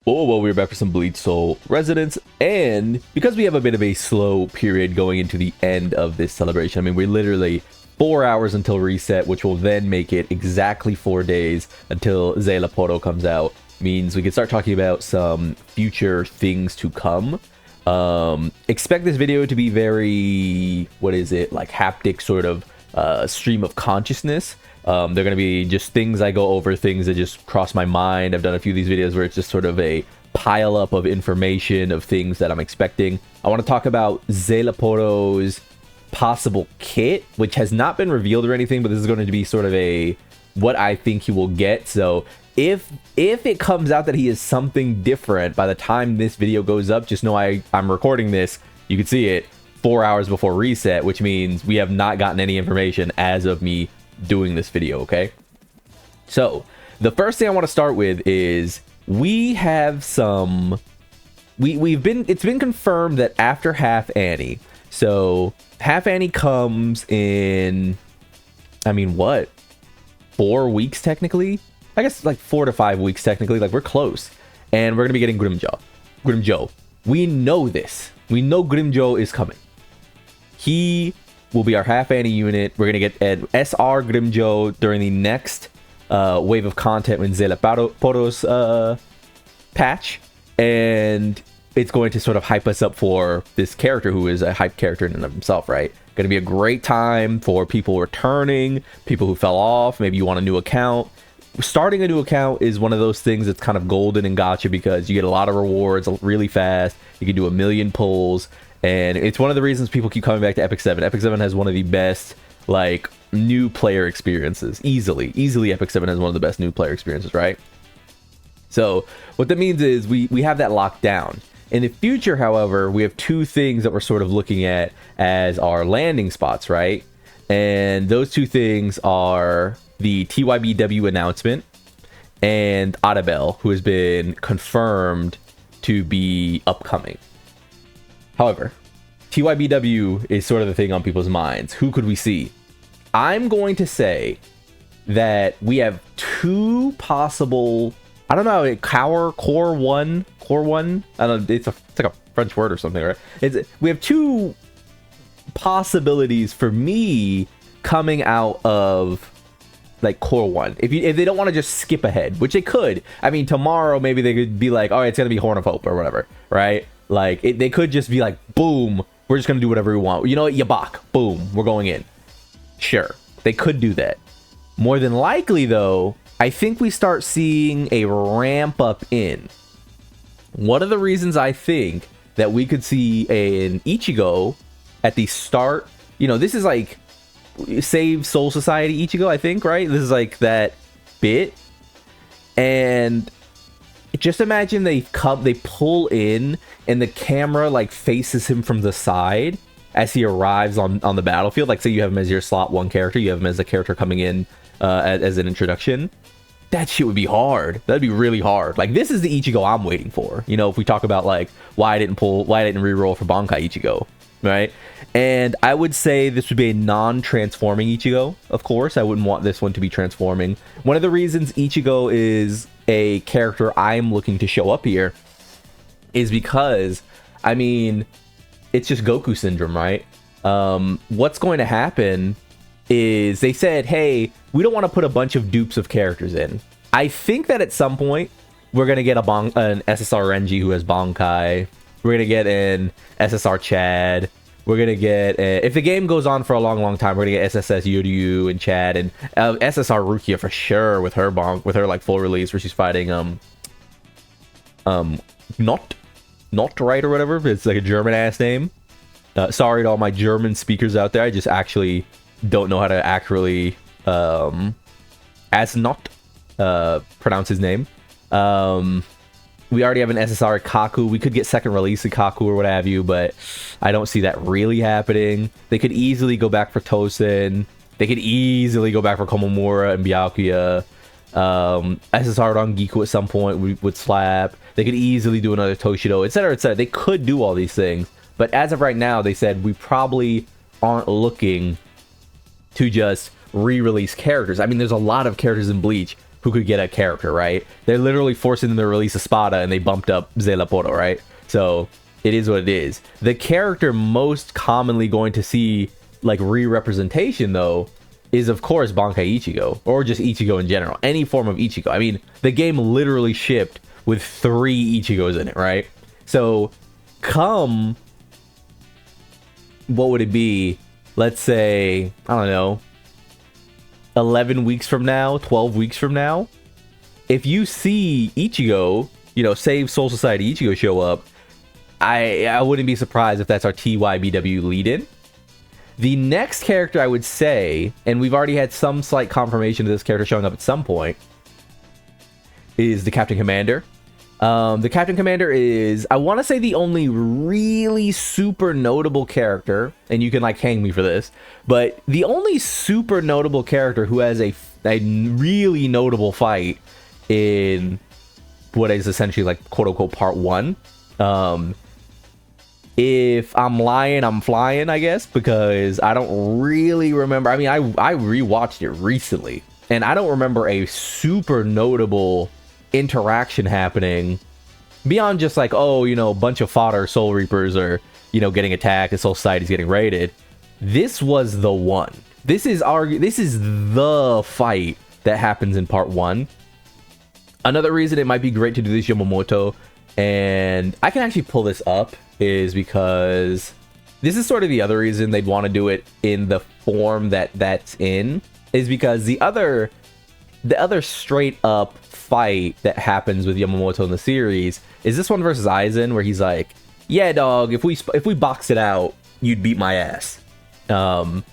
Well, we're back for some Bleach Soul Resonance, and because we have a bit of a slow period going into the end of this celebration, I mean, we're literally 4 hours until reset, which will then make it exactly 4 days until Szayelaporro comes out. Means we can start talking about some future things to come. Expect this video to be very, what is it, like haptic sort of stream of consciousness. They're going to be just things I go over, things that just cross my mind. I've done a few of these videos where it's just sort of a pile up of information of things that I'm expecting. I want to talk about Szayelaporro's possible kit, which has not been revealed or anything, but this is going to be sort of a what I think he will get. So if it comes out that he is something different by the time this video goes up, just know I'm recording this, you can see it 4 hours before reset, which means we have not gotten any information as of me doing this video. Okay, so the first thing I want to start with is we have some it's been confirmed that after Half Anni, so Half Anni comes in, I mean, what, 4 weeks technically, I guess, like 4 to 5 weeks technically, like we're close, and we're gonna be getting Grimjoe. We know this, we know Grimjoe is coming. He will be our Half Anni unit. We're going to get an SR Grimjoe during the next wave of content when Szayelaporro's patch. And it's going to sort of hype us up for this character who is a hype character in and of himself, right? Going to be a great time for people returning, people who fell off. Maybe you want a new account. Starting a new account is one of those things that's kind of golden and gotcha because you get a lot of rewards really fast. You can do 1 million pulls. And it's one of the reasons people keep coming back to Epic 7. Epic 7 has one of the best, like, new player experiences. Easily Epic 7 has one of the best new player experiences, right? So what that means is we have that locked down. In the future, however, we have 2 things that we're sort of looking at as our landing spots, right? And those 2 things are the TYBW announcement and Adabel, who has been confirmed to be upcoming. However, TYBW is sort of the thing on people's minds. Who could we see? I'm going to say that we have 2 possible, I don't know, Cour 1. I don't know, it's like a French word or something, right? We have 2 possibilities for me coming out of like Cour 1. If they don't want to just skip ahead, which they could. I mean, tomorrow maybe they could be like, all right, it's gonna be Horn of Hope or whatever, right? Like, they could just be like, boom, we're just going to do whatever we want. You know what? Yabak, boom, we're going in. Sure, they could do that. More than likely, though, I think we start seeing a ramp up in. One of the reasons I think that we could see an Ichigo at the start, you know, this is like Save Soul Society Ichigo, I think, right? This is like that bit. And just imagine they pull in and the camera like faces him from the side as he arrives on the battlefield. Like, say you have him as your slot 1 character, you have him as a character coming in as an introduction. That shit would be hard. That'd be really hard. Like, this is the Ichigo I'm waiting for. You know, if we talk about like why I didn't reroll for Bankai Ichigo, right? And I would say this would be a non-transforming Ichigo, of course. I wouldn't want this one to be transforming. One of the reasons Ichigo is a character I'm looking to show up here is because, I mean, it's just Goku syndrome, right? What's going to happen is they said, hey, we don't want to put a bunch of dupes of characters in. I think that at some point we're going to get an SSR Renji who has Bankai. We're going to get an SSR Chad. We're going to get, if the game goes on for a long time, we're going to get SSS Yuryu and Chad, and SSR Rukia for sure with her like full release where she's fighting, not right or whatever. It's like a German ass name. Sorry to all my German speakers out there. I just actually don't know how to accurately, pronounce his name. We already have an SSR Kaku. We could get second release of Kaku or what have you, but I don't see that really happening. They could easily go back for Tosen. They could easily go back for Komomura and Byakuya. SSR Rangiku at some point would slap. They could easily do another Toshido, etc., etc. They could do all these things, but as of right now, they said we probably aren't looking to just re-release characters. I mean, there's a lot of characters in Bleach. who could get a character, right? They're literally forcing them to release a Spada, and they bumped up Szayelaporro, right? So it is what it is. The character most commonly going to see like re-representation though is of course Bankai Ichigo, or just Ichigo in general, any form of Ichigo. I mean, the game literally shipped with 3 Ichigos in it, right? So come, what would it be? Let's say, I don't know, 11 weeks from now, 12 weeks from now, if you see Ichigo, you know, Save Soul Society Ichigo show up, I wouldn't be surprised if that's our TYBW lead-in. The next character I would say, and we've already had some slight confirmation of this character showing up at some point, is the Captain Commander. The Captain Commander is, I want to say, the only really super notable character, and you can like hang me for this, but the only super notable character who has a really notable fight in what is essentially like quote-unquote part 1. If I'm lying, I'm flying, I guess, because I don't really remember. I mean, I rewatched it recently, and I don't remember a super notable interaction happening beyond just like, oh, you know, a bunch of fodder Soul Reapers are, you know, getting attacked and Soul Society's getting raided. This was the one. This is the fight that happens in part 1. Another reason it might be great to do this Yamamoto, and I can actually pull this up, is because this is sort of the other reason they'd want to do it in the form that that's in, is because the other straight up fight that happens with Yamamoto in the series is this one versus Aizen, where he's like, yeah dog, if we box it out, you'd beat my ass. And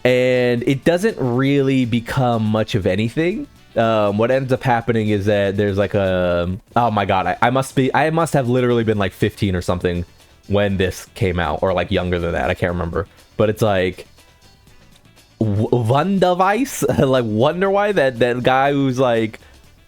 it doesn't really become much of anything. What ends up happening is that there's like a, oh my god, I must have literally been like 15 or something when this came out, or like younger than that, I can't remember, but it's like Wonderweiss, like Wonder Why, that guy who's like,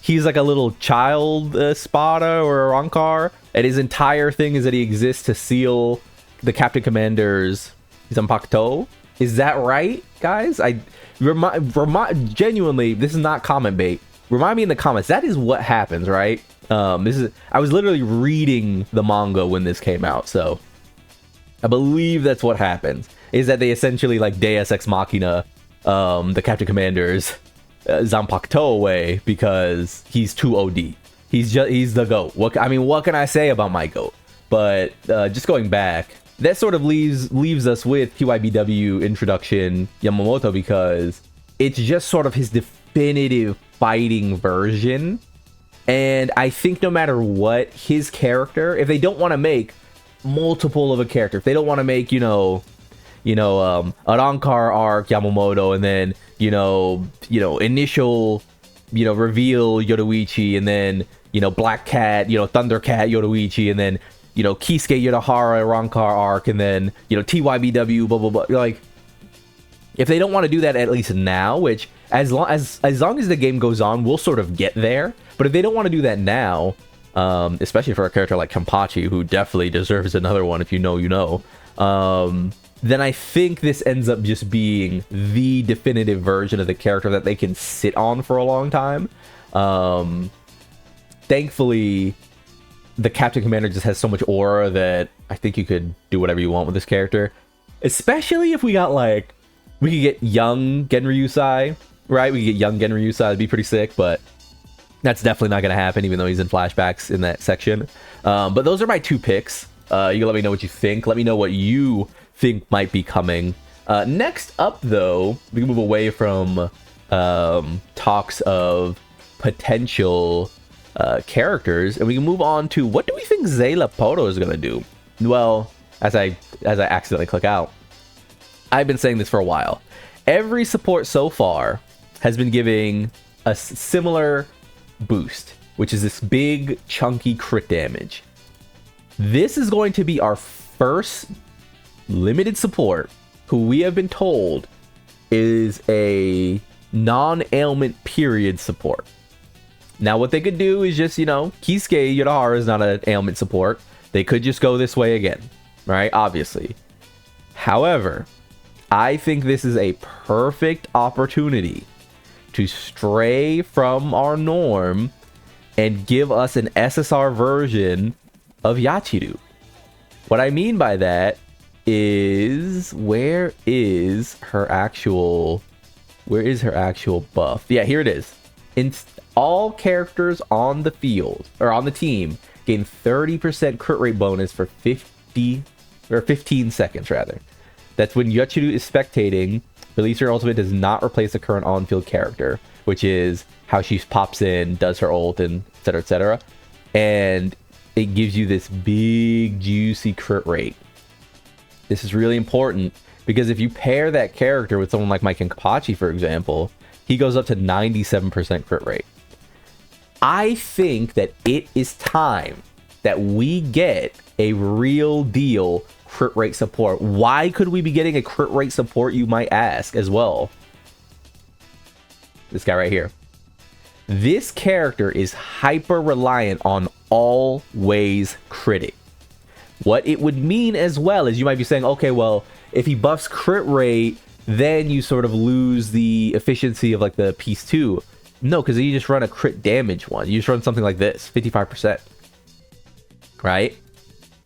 he's like a little child Spada or a Rankar, and his entire thing is that he exists to seal the Captain Commander's Zanpakuto. Is that right, guys? I genuinely, this is not comment bait. Remind me in the comments. That is what happens, right? I was literally reading the manga when this came out, so I believe that's what happens. Is that they essentially like Deus Ex Machina, the Captain Commander's Zanpakuto away because he's too OD. He's the GOAT. What can I say about my GOAT? But just going back, that sort of leaves us with TYBW introduction Yamamoto, because it's just sort of his definitive fighting version. And I think no matter what, his character, if they don't want to make multiple of a character, if they don't want to make, an Ankar arc Yamamoto, and then, initial, reveal Yoruichi, and then, Black Cat, Thundercat Yoruichi, and then, Kisuke Yodohara Rankar arc, and then, TYBW, blah, blah, blah. Like, if they don't want to do that at least now, which, as long as the game goes on, we'll sort of get there. But if they don't want to do that now, especially for a character like Kenpachi, who definitely deserves another one, if you know, then I think this ends up just being the definitive version of the character that they can sit on for a long time. Thankfully, the Captain Commander just has so much aura that I think you could do whatever you want with this character. Especially if we could get young Genryusai, right? We could get young Genryusai, that'd be pretty sick, but that's definitely not going to happen, even though he's in flashbacks in that section. But those are my 2 picks. You can let me know what you think. Let me know what you think might be coming. Next up, though, we can move away from talks of potential characters, and we can move on to what do we think Szayelaporro is going to do? Well, as I accidentally click out, I've been saying this for a while. Every support so far has been giving a similar boost, which is this big chunky crit damage. This is going to be our first limited support who we have been told is a non-ailment period support. Now what they could do is just, Kisuke Yodohara is not an ailment support. They could just go this way again, right? Obviously. However, I think this is a perfect opportunity to stray from our norm and give us an SSR version of Yachiru. What I mean by that is, where is her actual buff? Yeah, here it is. All characters on the field, or on the team, gain 30% crit rate bonus for 15 seconds rather. That's when Yachiru is spectating. Release her ultimate does not replace the current on-field character, which is how she pops in, does her ult, and etc, etc. And it gives you this big, juicy crit rate. This is really important because if you pair that character with someone like Mike and Kapachi, for example, he goes up to 97% crit rate. I think that it is time that we get a real deal crit rate support. Why could we be getting a crit rate support, you might ask, as well? This guy right here. This character is hyper reliant on always critting. What it would mean as well is, you might be saying, okay, well, if he buffs crit rate, then you sort of lose the efficiency of like the piece 2. No, because you just run a crit damage one. You just run something like this, 55%. Right?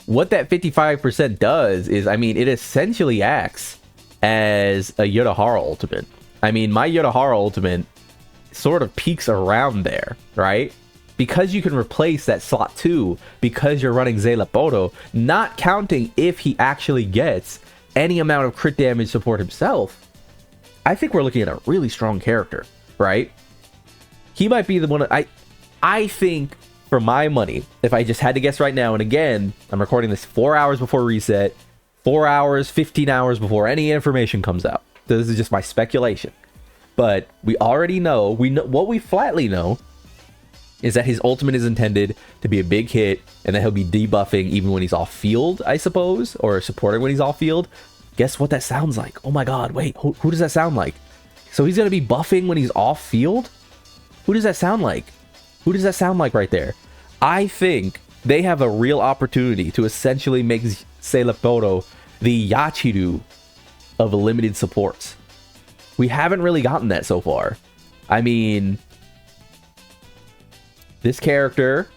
What that 55% does is, I mean, it essentially acts as a Yudahara ultimate. I mean, my Yudahara ultimate sort of peaks around there, right? Because you can replace that slot 2, because you're running Szayelaporro, not counting if he actually gets any amount of crit damage support himself. I think we're looking at a really strong character, right? He might be the one. I think, for my money, if I just had to guess right now, and again, I'm recording this 4 hours before reset, 4 hours, 15 hours before any information comes out. This is just my speculation. But we already know, what we flatly know is that his ultimate is intended to be a big hit, and that he'll be debuffing even when he's off field, I suppose, or supporting when he's off field. Guess what that sounds like? Oh my god, wait, who does that sound like? So he's going to be buffing when he's off field? Who does that sound like? Who does that sound like right there? I think they have a real opportunity to essentially make Szayelaporro the Yachiru of limited supports. We haven't really gotten that so far. I mean, this character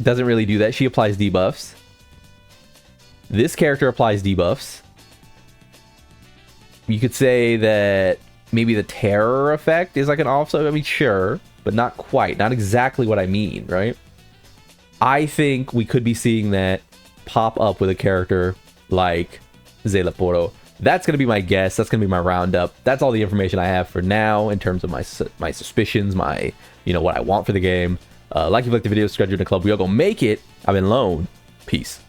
doesn't really do that. She applies debuffs. This character applies debuffs. You could say that maybe the terror effect is like an offset. I mean, sure, but not quite. Not exactly what I mean, right? I think we could be seeing that pop up with a character like Szayelaporro. That's going to be my guess. That's going to be my roundup. That's all the information I have for now in terms of my suspicions, my, what I want for the game. Like if you like the video, subscribe to the club. We all go make it. I've been Lone. Peace.